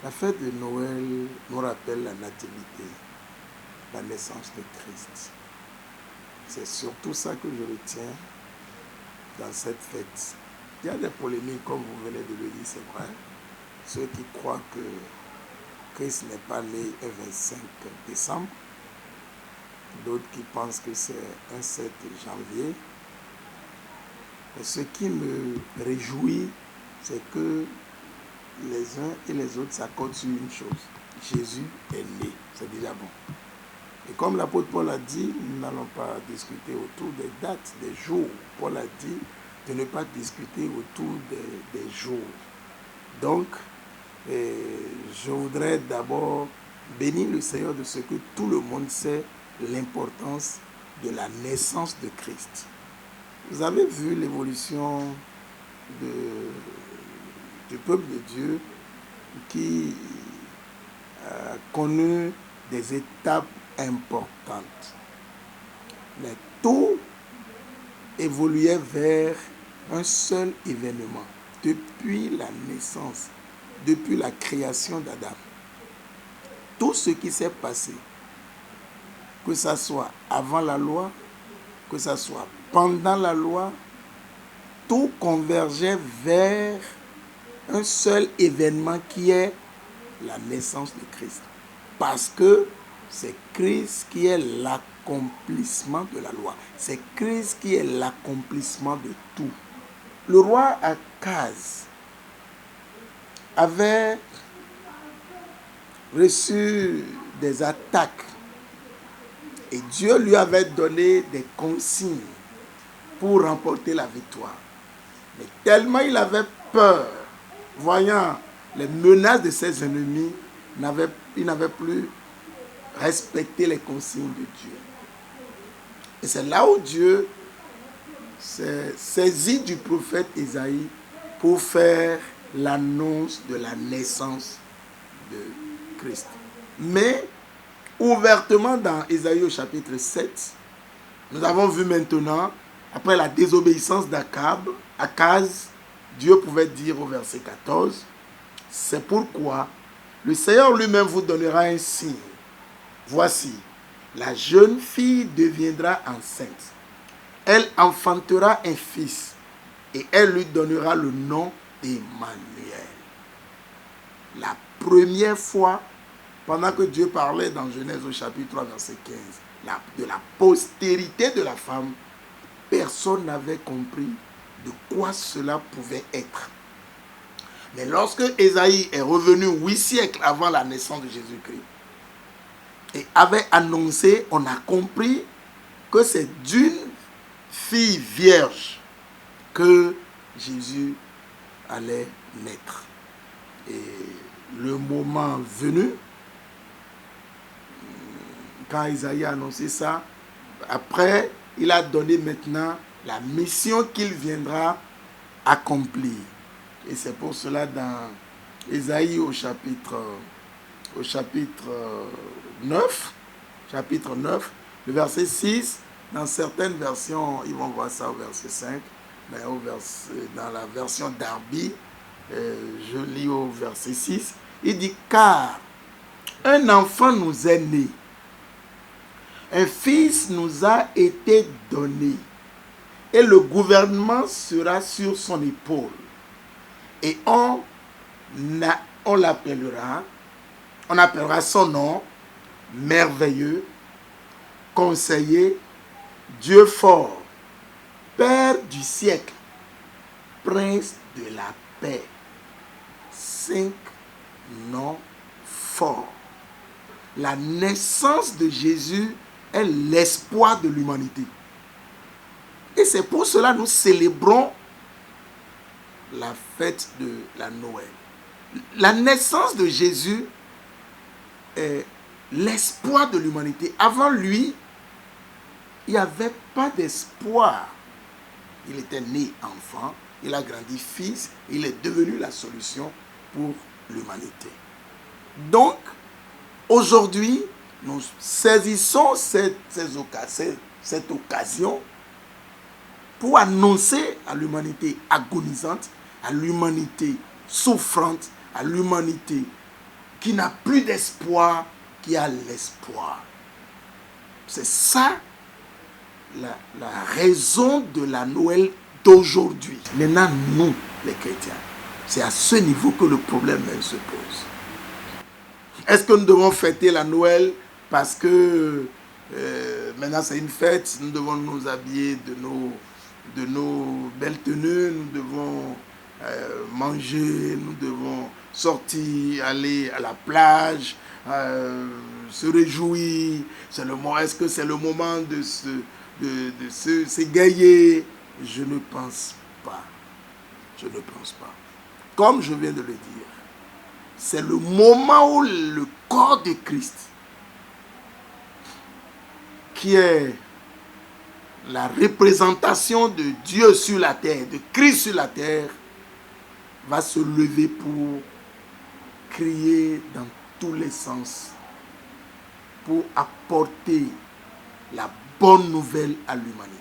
La fête de Noël nous rappelle la nativité, la naissance de Christ. C'est surtout ça que je retiens dans cette fête. Il y a des polémiques, comme vous venez de le dire, c'est vrai. Ceux qui croient que Christ n'est pas né un 25 décembre, d'autres qui pensent que c'est un 7 janvier. Et ce qui me réjouit, c'est que les uns et les autres s'accordent sur une chose. Jésus est né, c'est déjà bon. Et comme l'apôtre Paul a dit, nous n'allons pas discuter autour des dates, des jours. Paul a dit de ne pas discuter autour des jours. Donc, je voudrais d'abord bénir le Seigneur de ce que tout le monde sait l'importance de la naissance de Christ. Vous avez vu l'évolution du peuple de Dieu qui a connu des étapes importantes. Mais tout évoluait vers un seul événement. Depuis la naissance, depuis la création d'Adam, tout ce qui s'est passé, que ce soit avant la loi, que ce soit pendant la loi, tout convergeait vers un seul événement qui est la naissance de Christ. Parce que c'est Christ qui est l'accomplissement de la loi. C'est Christ qui est l'accomplissement de tout. Le roi Akaz avait reçu des attaques et Dieu lui avait donné des consignes pour remporter la victoire. Mais tellement il avait peur, voyant les menaces de ses ennemis, il n'avait plus respecté les consignes de Dieu. Et c'est là où Dieu s'est saisi du prophète Isaïe pour faire l'annonce de la naissance de Christ. Mais ouvertement dans Isaïe au chapitre 7, nous avons vu maintenant, après la désobéissance d'Akaz, Dieu pouvait dire au verset 14, « C'est pourquoi le Seigneur lui-même vous donnera un signe. Voici, la jeune fille deviendra enceinte. Elle enfantera un fils et elle lui donnera le nom d'Emmanuel. » La première fois, pendant que Dieu parlait dans Genèse au chapitre 3, verset 15, de la postérité de la femme, personne n'avait compris de quoi cela pouvait être. Mais lorsque Ésaïe est revenu 8 siècles avant la naissance de Jésus-Christ et avait annoncé, on a compris que c'est d'une fille vierge que Jésus allait naître. Et le moment venu, quand Isaïe a annoncé ça, après, il a donné maintenant la mission qu'il viendra accomplir. Et c'est pour cela dans Isaïe au chapitre 9, le verset 6, dans certaines versions, ils vont voir ça au verset 5, mais dans la version d'Arbi, je lis au verset 6, il dit « Car un enfant nous est né, un fils nous a été donné, et le gouvernement sera sur son épaule. Et on appellera son nom merveilleux, conseiller, Dieu fort, Père du siècle, Prince de la paix. » 5 noms forts. La naissance de Jésus est l'espoir de l'humanité. Et c'est pour cela que nous célébrons la fête de la Noël. La naissance de Jésus est l'espoir de l'humanité. Avant lui, il n'y avait pas d'espoir. Il était né enfant, il a grandi fils, il est devenu la solution pour l'humanité. Donc, aujourd'hui, nous saisissons cette occasion pour annoncer à l'humanité agonisante, à l'humanité souffrante, à l'humanité qui n'a plus d'espoir qui a l'espoir. C'est ça la raison de la Noël d'aujourd'hui. Maintenant, nous, les chrétiens, c'est à ce niveau que le problème même se pose. Est-ce que nous devons fêter la Noël parce que maintenant c'est une fête, nous devons nous habiller de nos belles tenues, nous devons manger, nous devons sortir, aller à la plage, se réjouir. Est-ce que c'est le moment de s'égayer? Je ne pense pas. Je ne pense pas. Comme je viens de le dire, c'est le moment où le corps de Christ, qui est la représentation de Dieu sur la terre, de Christ sur la terre, va se lever pour crier dans tous les sens, pour apporter la bonne nouvelle à l'humanité.